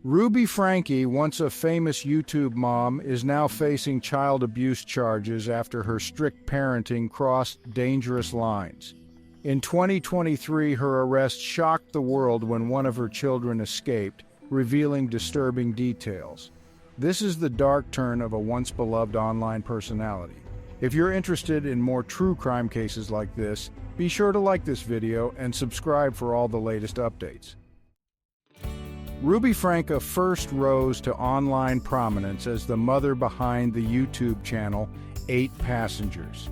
Ruby Franke, once a famous YouTube mom, is now facing child abuse charges after her strict parenting crossed dangerous lines. In 2023, her arrest shocked the world when one of her children escaped, revealing disturbing details. This is the dark turn of a once-beloved online personality. If you're interested in more true crime cases like this, be sure to like this video and subscribe for all the latest updates. Ruby Franke first rose to online prominence as the mother behind the YouTube channel 8 Passengers.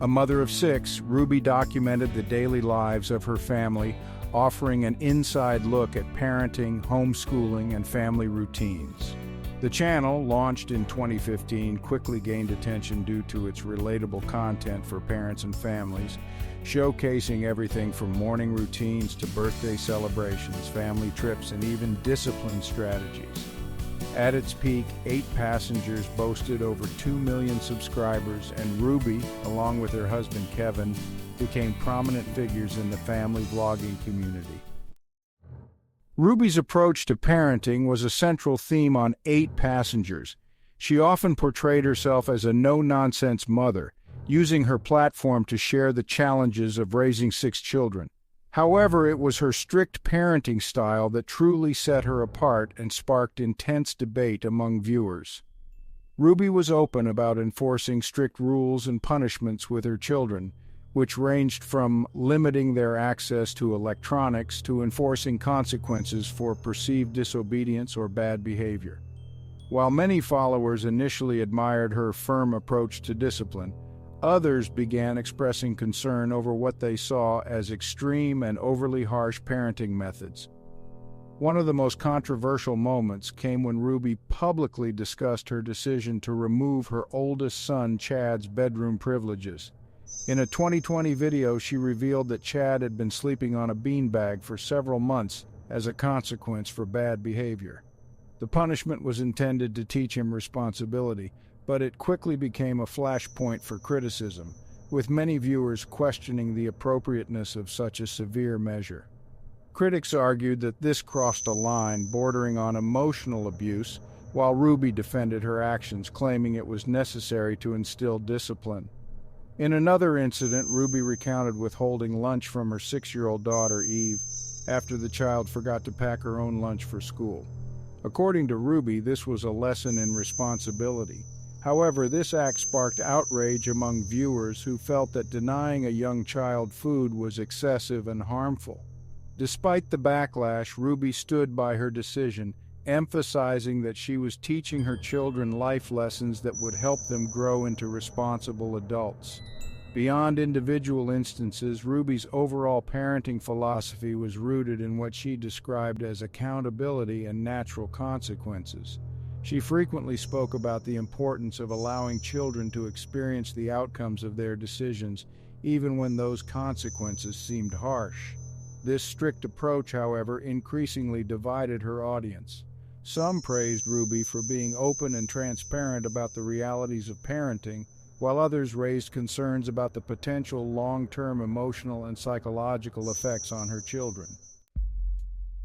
A mother of 6, Ruby documented the daily lives of her family, offering an inside look at parenting, homeschooling, and family routines. The channel, launched in 2015, quickly gained attention due to its relatable content for parents and families, showcasing everything from morning routines to birthday celebrations, family trips, and even discipline strategies. At its peak, 8 Passengers boasted over 2 million subscribers, and Ruby, along with her husband Kevin, became prominent figures in the family vlogging community. Ruby's approach to parenting was a central theme on 8 Passengers. She often portrayed herself as a no-nonsense mother, using her platform to share the challenges of raising 6 children. However, it was her strict parenting style that truly set her apart and sparked intense debate among viewers. Ruby was open about enforcing strict rules and punishments with her children, which ranged from limiting their access to electronics to enforcing consequences for perceived disobedience or bad behavior. While many followers initially admired her firm approach to discipline, others began expressing concern over what they saw as extreme and overly harsh parenting methods. One of the most controversial moments came when Ruby publicly discussed her decision to remove her oldest son Chad's bedroom privileges. In a 2020 video, she revealed that Chad had been sleeping on a beanbag for several months as a consequence for bad behavior. The punishment was intended to teach him responsibility, but it quickly became a flashpoint for criticism, with many viewers questioning the appropriateness of such a severe measure. Critics argued that this crossed a line bordering on emotional abuse, while Ruby defended her actions, claiming it was necessary to instill discipline. In another incident, Ruby recounted withholding lunch from her 6-year-old daughter, Eve, after the child forgot to pack her own lunch for school. According to Ruby, this was a lesson in responsibility. However, this act sparked outrage among viewers who felt that denying a young child food was excessive and harmful. Despite the backlash, Ruby stood by her decision, emphasizing that she was teaching her children life lessons that would help them grow into responsible adults. Beyond individual instances, Ruby's overall parenting philosophy was rooted in what she described as accountability and natural consequences. She frequently spoke about the importance of allowing children to experience the outcomes of their decisions, even when those consequences seemed harsh. This strict approach, however, increasingly divided her audience. Some praised Ruby for being open and transparent about the realities of parenting, while others raised concerns about the potential long-term emotional and psychological effects on her children.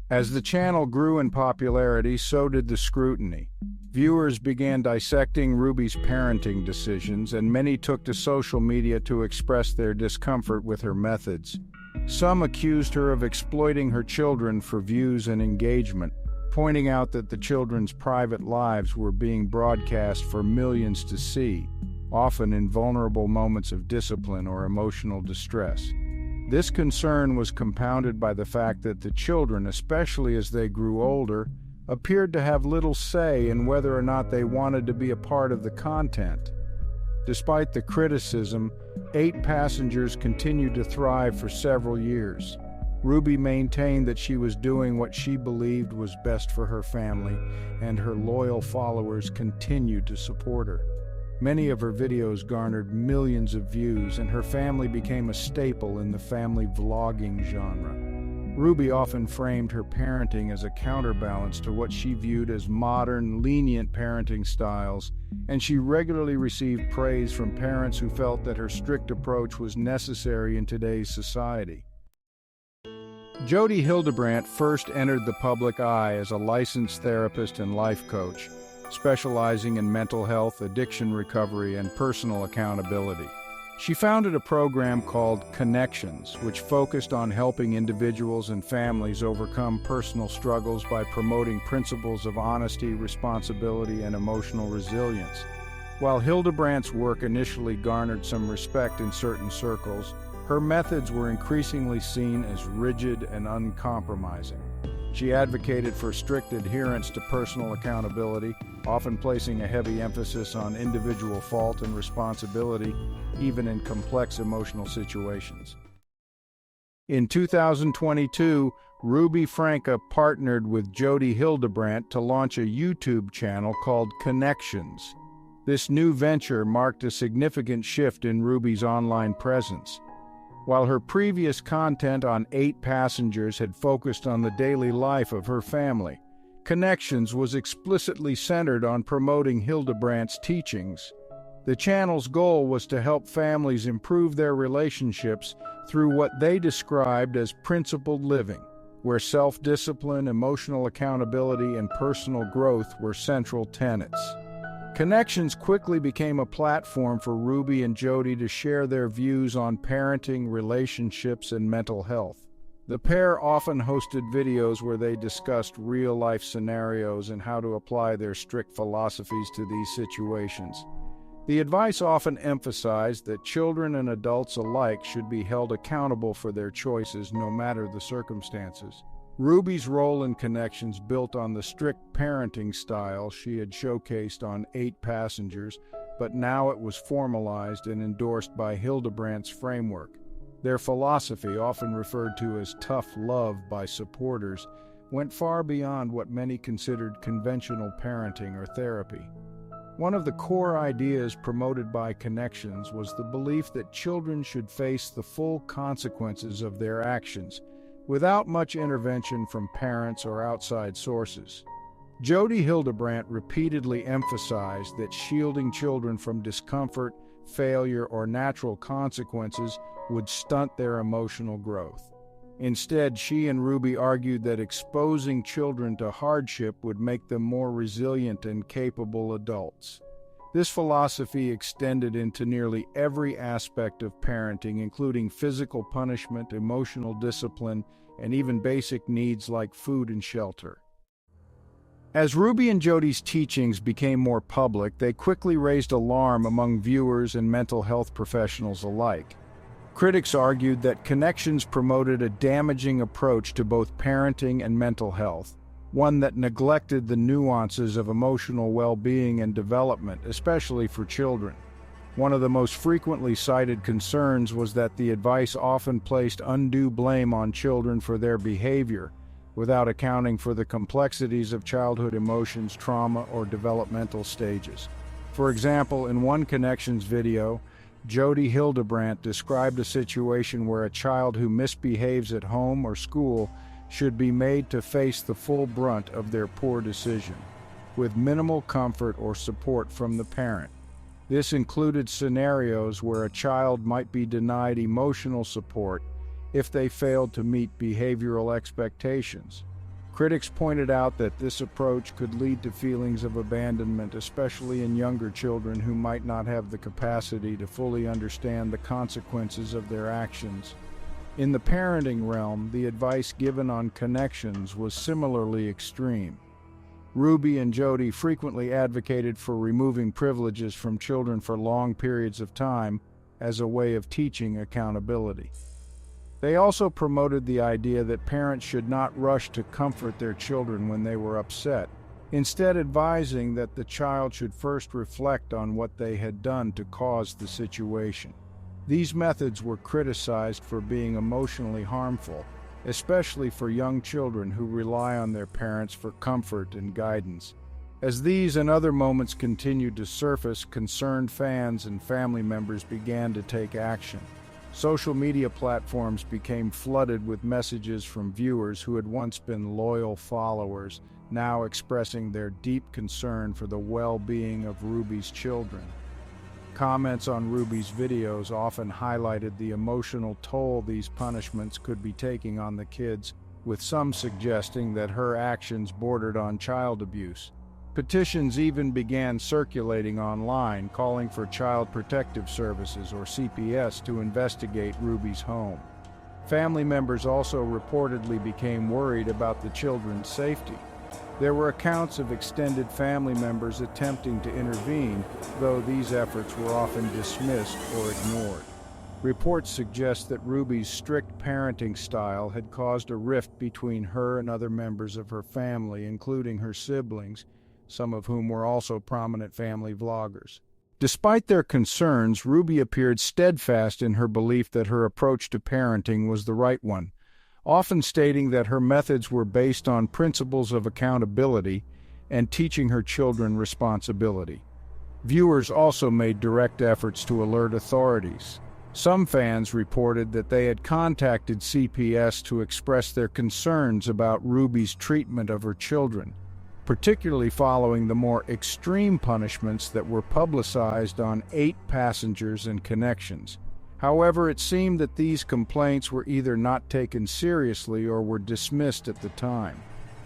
As the channel grew in popularity, so did the scrutiny. Viewers began dissecting Ruby's parenting decisions, and many took to social media to express their discomfort with her methods. Some accused her of exploiting her children for views and engagement, pointing out that the children's private lives were being broadcast for millions to see, often in vulnerable moments of discipline or emotional distress. This concern was compounded by the fact that the children, especially as they grew older, appeared to have little say in whether or not they wanted to be a part of the content. Despite the criticism, 8 Passengers continued to thrive for several years. Ruby maintained that she was doing what she believed was best for her family, and her loyal followers continued to support her. Many of her videos garnered millions of views, and her family became a staple in the family vlogging genre. Ruby often framed her parenting as a counterbalance to what she viewed as modern, lenient parenting styles, and she regularly received praise from parents who felt that her strict approach was necessary in today's society. Jodi Hildebrandt first entered the public eye as a licensed therapist and life coach, specializing in mental health, addiction recovery, and personal accountability. She founded a program called Connections, which focused on helping individuals and families overcome personal struggles by promoting principles of honesty, responsibility, and emotional resilience. While Hildebrandt's work initially garnered some respect in certain circles, her methods were increasingly seen as rigid and uncompromising. She advocated for strict adherence to personal accountability, often placing a heavy emphasis on individual fault and responsibility, even in complex emotional situations. In 2022, Ruby Franke partnered with Jodi Hildebrandt to launch a YouTube channel called Connections. This new venture marked a significant shift in Ruby's online presence. While her previous content on 8 Passengers had focused on the daily life of her family, Connections was explicitly centered on promoting Hildebrandt's teachings. The channel's goal was to help families improve their relationships through what they described as principled living, where self-discipline, emotional accountability, and personal growth were central tenets. Connections quickly became a platform for Ruby and Jodi to share their views on parenting, relationships, and mental health. The pair often hosted videos where they discussed real-life scenarios and how to apply their strict philosophies to these situations. The advice often emphasized that children and adults alike should be held accountable for their choices no matter the circumstances. Ruby's role in Connections built on the strict parenting style she had showcased on 8 Passengers, but now it was formalized and endorsed by Hildebrandt's framework. Their philosophy, often referred to as tough love by supporters, went far beyond what many considered conventional parenting or therapy. One of the core ideas promoted by Connections was the belief that children should face the full consequences of their actions, without much intervention from parents or outside sources. Jodi Hildebrandt repeatedly emphasized that shielding children from discomfort, failure, or natural consequences would stunt their emotional growth. Instead, she and Ruby argued that exposing children to hardship would make them more resilient and capable adults. This philosophy extended into nearly every aspect of parenting, including physical punishment, emotional discipline, and even basic needs like food and shelter. As Ruby and Jodi's teachings became more public, they quickly raised alarm among viewers and mental health professionals alike. Critics argued that Connections promoted a damaging approach to both parenting and mental health, one that neglected the nuances of emotional well-being and development, especially for children. One of the most frequently cited concerns was that the advice often placed undue blame on children for their behavior, without accounting for the complexities of childhood emotions, trauma, or developmental stages. For example, in one Connections video, Jodi Hildebrandt described a situation where a child who misbehaves at home or school should be made to face the full brunt of their poor decision, with minimal comfort or support from the parent. This included scenarios where a child might be denied emotional support if they failed to meet behavioral expectations. Critics pointed out that this approach could lead to feelings of abandonment, especially in younger children who might not have the capacity to fully understand the consequences of their actions. In the parenting realm, the advice given on Connections was similarly extreme. Ruby and Jodi frequently advocated for removing privileges from children for long periods of time as a way of teaching accountability. They also promoted the idea that parents should not rush to comfort their children when they were upset, instead advising that the child should first reflect on what they had done to cause the situation. These methods were criticized for being emotionally harmful, especially for young children who rely on their parents for comfort and guidance. As these and other moments continued to surface, concerned fans and family members began to take action. Social media platforms became flooded with messages from viewers who had once been loyal followers, now expressing their deep concern for the well-being of Ruby's children. Comments on Ruby's videos often highlighted the emotional toll these punishments could be taking on the kids, with some suggesting that her actions bordered on child abuse. Petitions even began circulating online calling for Child Protective Services, or CPS, to investigate Ruby's home. Family members also reportedly became worried about the children's safety. There were accounts of extended family members attempting to intervene, though these efforts were often dismissed or ignored. Reports suggest that Ruby's strict parenting style had caused a rift between her and other members of her family, including her siblings, some of whom were also prominent family vloggers. Despite their concerns, Ruby appeared steadfast in her belief that her approach to parenting was the right one, often stating that her methods were based on principles of accountability and teaching her children responsibility. Viewers also made direct efforts to alert authorities. Some fans reported that they had contacted CPS to express their concerns about Ruby's treatment of her children, particularly following the more extreme punishments that were publicized on 8 passengers and connections. However, it seemed that these complaints were either not taken seriously or were dismissed at the time.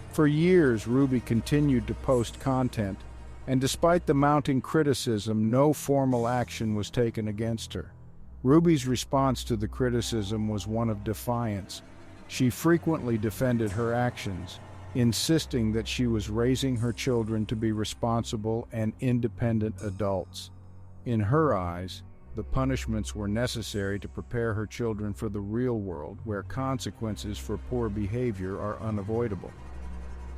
For years, Ruby continued to post content, and despite the mounting criticism, no formal action was taken against her. Ruby's response to the criticism was one of defiance. She frequently defended her actions, insisting that she was raising her children to be responsible and independent adults. In her eyes, the punishments were necessary to prepare her children for the real world, where consequences for poor behavior are unavoidable.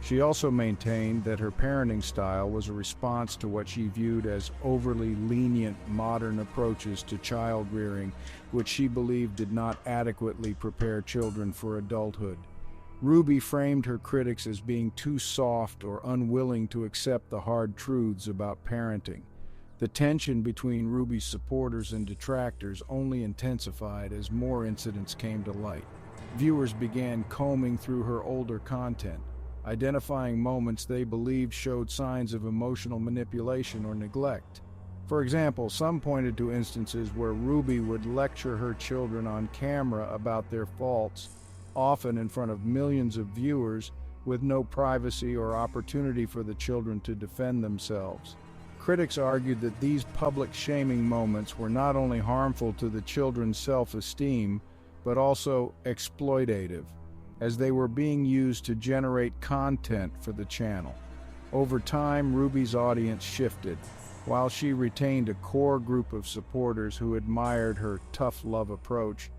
She also maintained that her parenting style was a response to what she viewed as overly lenient modern approaches to child rearing, which she believed did not adequately prepare children for adulthood. Ruby framed her critics as being too soft or unwilling to accept the hard truths about parenting. The tension between Ruby's supporters and detractors only intensified as more incidents came to light. Viewers began combing through her older content, identifying moments they believed showed signs of emotional manipulation or neglect. For example, some pointed to instances where Ruby would lecture her children on camera about their faults, often in front of millions of viewers, with no privacy or opportunity for the children to defend themselves. Critics argued that these public shaming moments were not only harmful to the children's self-esteem, but also exploitative, as they were being used to generate content for the channel. Over time, Ruby's audience shifted. While she retained a core group of supporters who admired her tough love approach,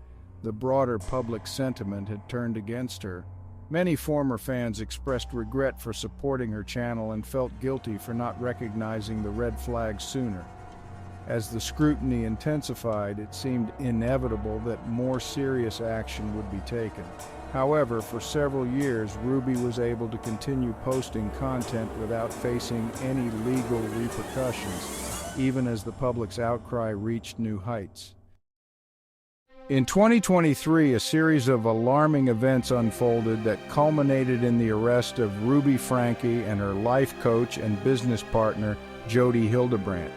the broader public sentiment had turned against her. Many former fans expressed regret for supporting her channel and felt guilty for not recognizing the red flags sooner. As the scrutiny intensified, it seemed inevitable that more serious action would be taken. However, for several years, Ruby was able to continue posting content without facing any legal repercussions, even as the public's outcry reached new heights. In 2023, a series of alarming events unfolded that culminated in the arrest of Ruby Franke and her life coach and business partner, Jodi Hildebrandt.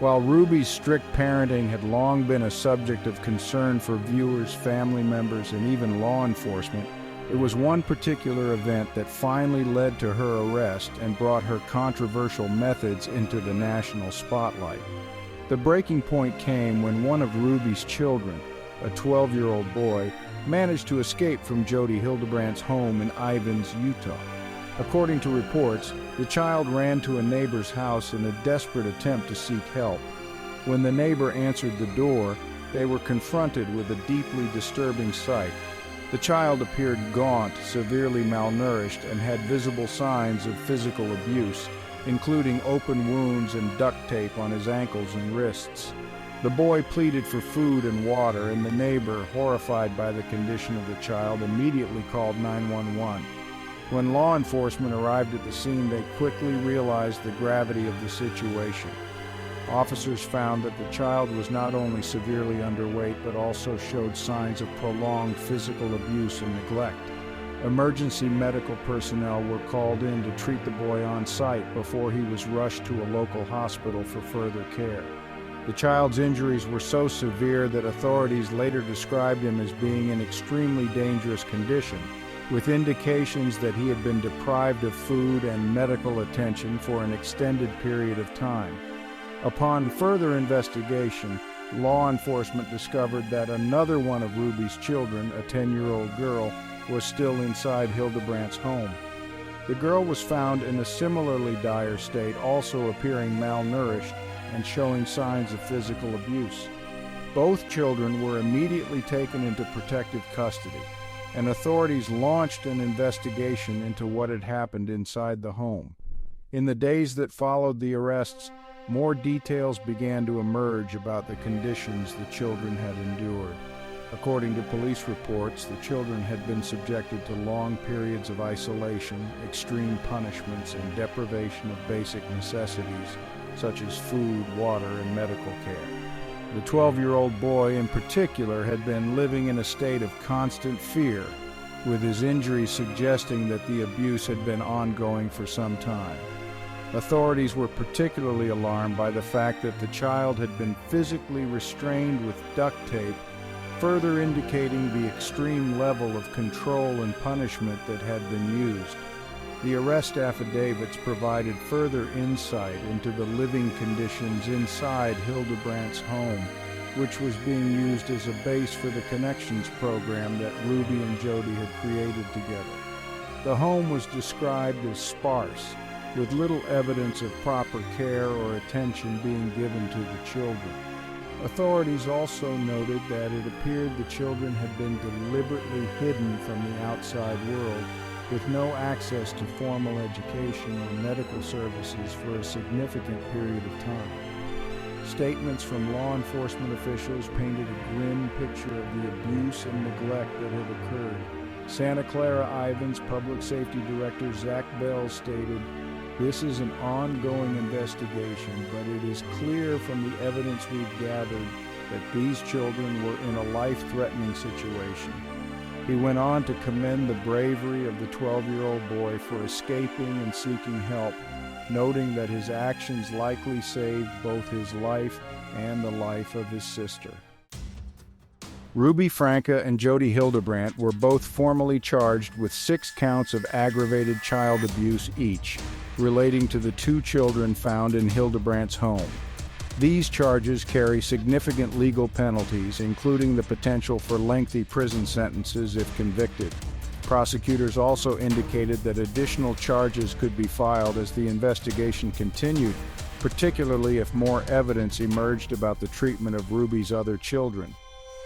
While Ruby's strict parenting had long been a subject of concern for viewers, family members, and even law enforcement, it was one particular event that finally led to her arrest and brought her controversial methods into the national spotlight. The breaking point came when one of Ruby's children, a 12-year-old boy, managed to escape from Jodi Hildebrandt's home in Ivins, Utah. According to reports, the child ran to a neighbor's house in a desperate attempt to seek help. When the neighbor answered the door, they were confronted with a deeply disturbing sight. The child appeared gaunt, severely malnourished, and had visible signs of physical abuse, including open wounds and duct tape on his ankles and wrists. The boy pleaded for food and water, and the neighbor, horrified by the condition of the child, immediately called 911. When law enforcement arrived at the scene, they quickly realized the gravity of the situation. Officers found that the child was not only severely underweight, but also showed signs of prolonged physical abuse and neglect. Emergency medical personnel were called in to treat the boy on site before he was rushed to a local hospital for further care. The child's injuries were so severe that authorities later described him as being in extremely dangerous condition, with indications that he had been deprived of food and medical attention for an extended period of time. Upon further investigation, law enforcement discovered that another one of Ruby's children, a 10-year-old girl, was still inside Hildebrandt's home. The girl was found in a similarly dire state, also appearing malnourished and showing signs of physical abuse. Both children were immediately taken into protective custody, and authorities launched an investigation into what had happened inside the home. In the days that followed the arrests, more details began to emerge about the conditions the children had endured. According to police reports, the children had been subjected to long periods of isolation, extreme punishments, and deprivation of basic necessities, such as food, water, and medical care. The 12-year-old boy in particular had been living in a state of constant fear, with his injuries suggesting that the abuse had been ongoing for some time. Authorities were particularly alarmed by the fact that the child had been physically restrained with duct tape, further indicating the extreme level of control and punishment that had been used. The arrest affidavits provided further insight into the living conditions inside Hildebrandt's home, which was being used as a base for the Connections program that Ruby and Jodi had created together. The home was described as sparse, with little evidence of proper care or attention being given to the children. Authorities also noted that it appeared the children had been deliberately hidden from the outside world, with no access to formal education or medical services for a significant period of time. Statements from law enforcement officials painted a grim picture of the abuse and neglect that had occurred. Santa Clara Ivan's public safety director Zach Bell stated, "This is an ongoing investigation, but it is clear from the evidence we've gathered that these children were in a life-threatening situation." He went on to commend the bravery of the 12-year-old boy for escaping and seeking help, noting that his actions likely saved both his life and the life of his sister. Ruby Franke and Jodi Hildebrandt were both formally charged with 6 counts of aggravated child abuse each, relating to the 2 children found in Hildebrandt's home. These charges carry significant legal penalties, including the potential for lengthy prison sentences if convicted. Prosecutors also indicated that additional charges could be filed as the investigation continued, particularly if more evidence emerged about the treatment of Ruby's other children.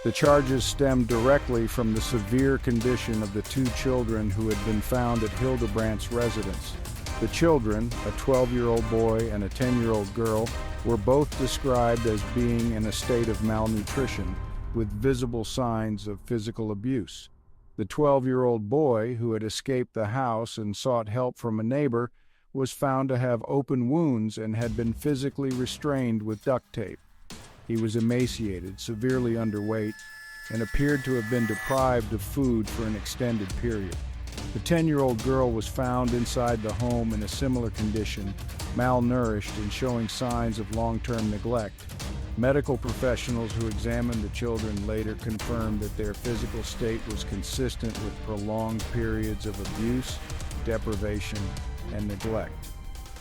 The charges stemmed directly from the severe condition of the 2 children who had been found at Hildebrandt's residence. The children, a 12-year-old boy and a 10-year-old girl, were both described as being in a state of malnutrition, with visible signs of physical abuse. The 12-year-old boy, who had escaped the house and sought help from a neighbor, was found to have open wounds and had been physically restrained with duct tape. He was emaciated, severely underweight, and appeared to have been deprived of food for an extended period. The 10-year-old girl was found inside the home in a similar condition, malnourished and showing signs of long-term neglect. Medical professionals who examined the children later confirmed that their physical state was consistent with prolonged periods of abuse, deprivation, and neglect.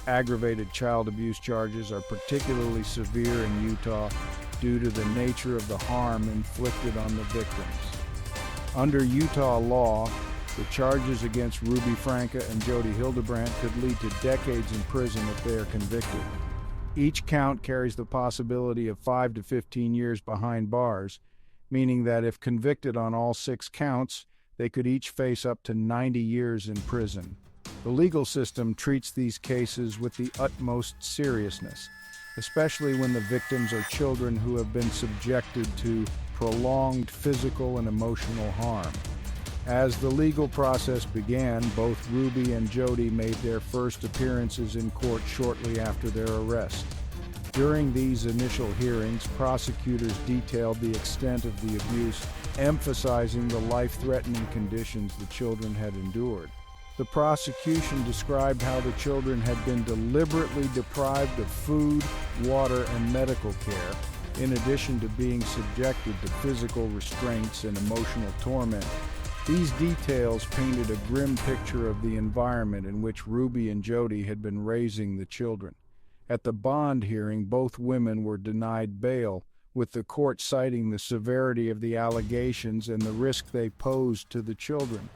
Aggravated child abuse charges are particularly severe in Utah due to the nature of the harm inflicted on the victims. Under Utah law, the charges against Ruby Franke and Jodi Hildebrandt could lead to decades in prison if they are convicted. Each count carries the possibility of 5 to 15 years behind bars, meaning that if convicted on all 6 counts, they could each face up to 90 years in prison. The legal system treats these cases with the utmost seriousness, especially when the victims are children who have been subjected to prolonged physical and emotional harm. As the legal process began, both Ruby and Jodi made their first appearances in court shortly after their arrest. During these initial hearings, prosecutors detailed the extent of the abuse, emphasizing the life-threatening conditions the children had endured. The prosecution described how the children had been deliberately deprived of food, water, and medical care, in addition to being subjected to physical restraints and emotional torment. These details painted a grim picture of the environment in which Ruby and Jodi had been raising the children. At the bond hearing, both women were denied bail, with the court citing the severity of the allegations and the risk they posed to the children.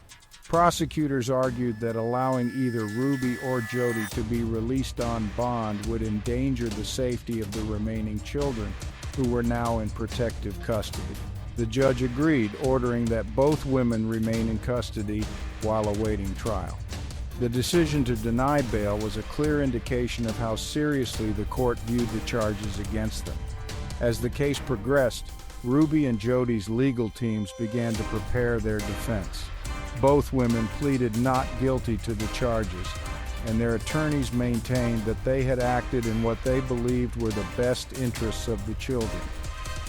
Prosecutors argued that allowing either Ruby or Jodi to be released on bond would endanger the safety of the remaining children, who were now in protective custody. The judge agreed, ordering that both women remain in custody while awaiting trial. The decision to deny bail was a clear indication of how seriously the court viewed the charges against them. As the case progressed, Ruby and Jodi's legal teams began to prepare their defense. Both women pleaded not guilty to the charges, and their attorneys maintained that they had acted in what they believed were the best interests of the children.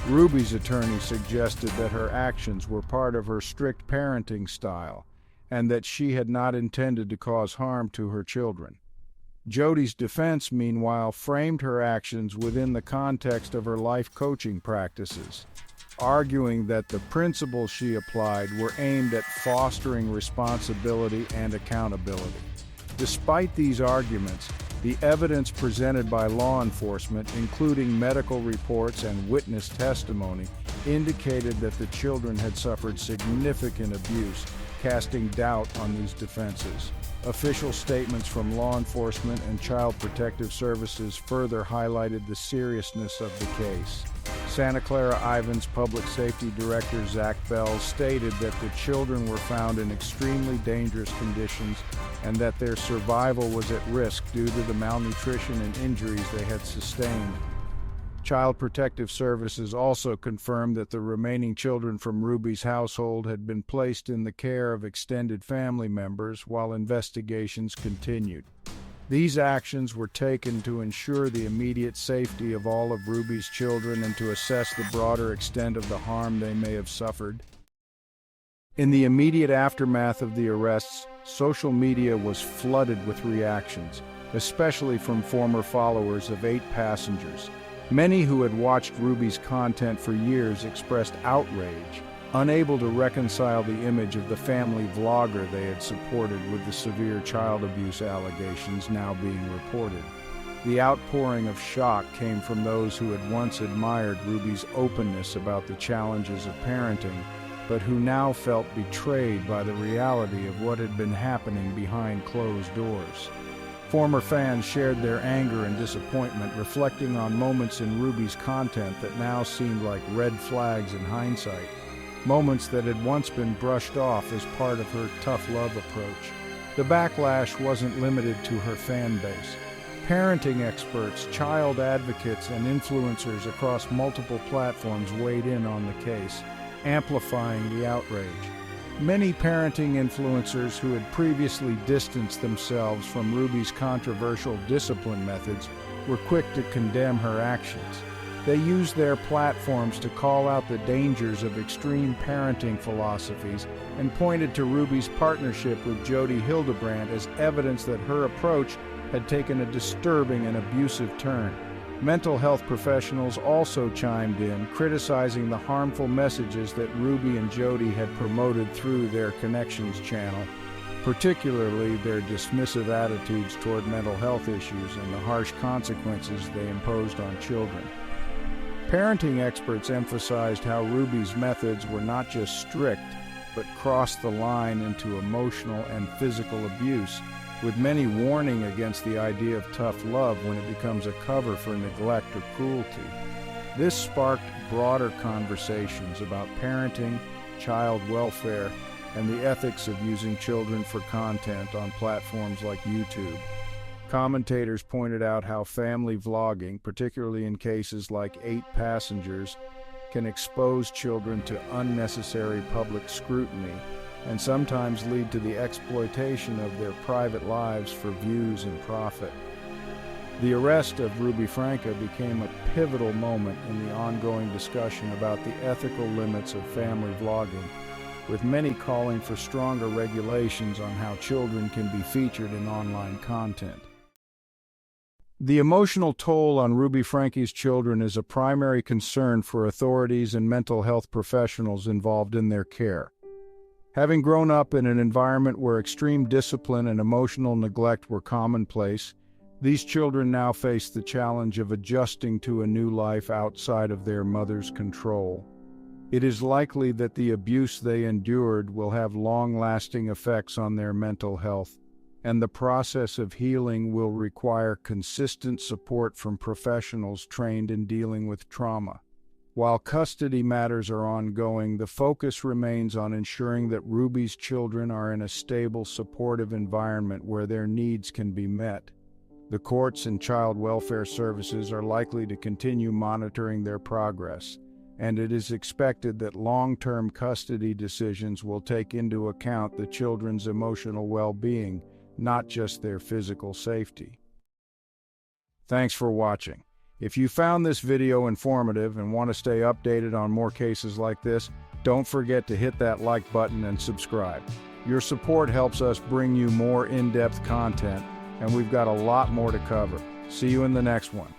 Ruby's attorney suggested that her actions were part of her strict parenting style, and that she had not intended to cause harm to her children. Jodi's defense, meanwhile, framed her actions within the context of her life coaching practices, arguing that the principles she applied were aimed at fostering responsibility and accountability. Despite these arguments, the evidence presented by law enforcement, including medical reports and witness testimony, indicated that the children had suffered significant abuse, casting doubt on these defenses. Official statements from law enforcement and Child Protective Services further highlighted the seriousness of the case. Santa Clara Ivan's Public Safety Director Zach Bell stated that the children were found in extremely dangerous conditions and that their survival was at risk due to the malnutrition and injuries they had sustained. Child Protective Services also confirmed that the remaining children from Ruby's household had been placed in the care of extended family members while investigations continued. These actions were taken to ensure the immediate safety of all of Ruby's children and to assess the broader extent of the harm they may have suffered. In the immediate aftermath of the arrests, social media was flooded with reactions, especially from former followers of 8 passengers. Many who had watched Ruby's content for years expressed outrage, unable to reconcile the image of the family vlogger they had supported with the severe child abuse allegations now being reported. The outpouring of shock came from those who had once admired Ruby's openness about the challenges of parenting, but who now felt betrayed by the reality of what had been happening behind closed doors. Former fans shared their anger and disappointment, reflecting on moments in Ruby's content that now seemed like red flags in hindsight, moments that had once been brushed off as part of her tough love approach. The backlash wasn't limited to her fan base. Parenting experts, child advocates, and influencers across multiple platforms weighed in on the case, amplifying the outrage. Many parenting influencers who had previously distanced themselves from Ruby's controversial discipline methods were quick to condemn her actions. They used their platforms to call out the dangers of extreme parenting philosophies and pointed to Ruby's partnership with Jodi Hildebrandt as evidence that her approach had taken a disturbing and abusive turn. Mental health professionals also chimed in, criticizing the harmful messages that Ruby and Jodi had promoted through their Connections channel, particularly their dismissive attitudes toward mental health issues and the harsh consequences they imposed on children. Parenting experts emphasized how Ruby's methods were not just strict, but crossed the line into emotional and physical abuse, with many warning against the idea of tough love when it becomes a cover for neglect or cruelty. This sparked broader conversations about parenting, child welfare, and the ethics of using children for content on platforms like YouTube. Commentators pointed out how family vlogging, particularly in cases like 8 passengers, can expose children to unnecessary public scrutiny and sometimes lead to the exploitation of their private lives for views and profit. The arrest of Ruby Franke became a pivotal moment in the ongoing discussion about the ethical limits of family vlogging. with many calling for stronger regulations on how children can be featured in online content. The emotional toll on Ruby Franke's children is a primary concern for authorities and mental health professionals involved in their care. Having grown up in an environment where extreme discipline and emotional neglect were commonplace, these children now face the challenge of adjusting to a new life outside of their mother's control. It is likely that the abuse they endured will have long-lasting effects on their mental health, and the process of healing will require consistent support from professionals trained in dealing with trauma. While custody matters are ongoing, the focus remains on ensuring that Ruby's children are in a stable, supportive environment where their needs can be met. The courts and child welfare services are likely to continue monitoring their progress, and it is expected that long-term custody decisions will take into account the children's emotional well-being, not just their physical safety. Thanks for watching. If you found this video informative and want to stay updated on more cases like this, don't forget to hit that like button and subscribe. Your support helps us bring you more in-depth content, and we've got a lot more to cover. See you in the next one.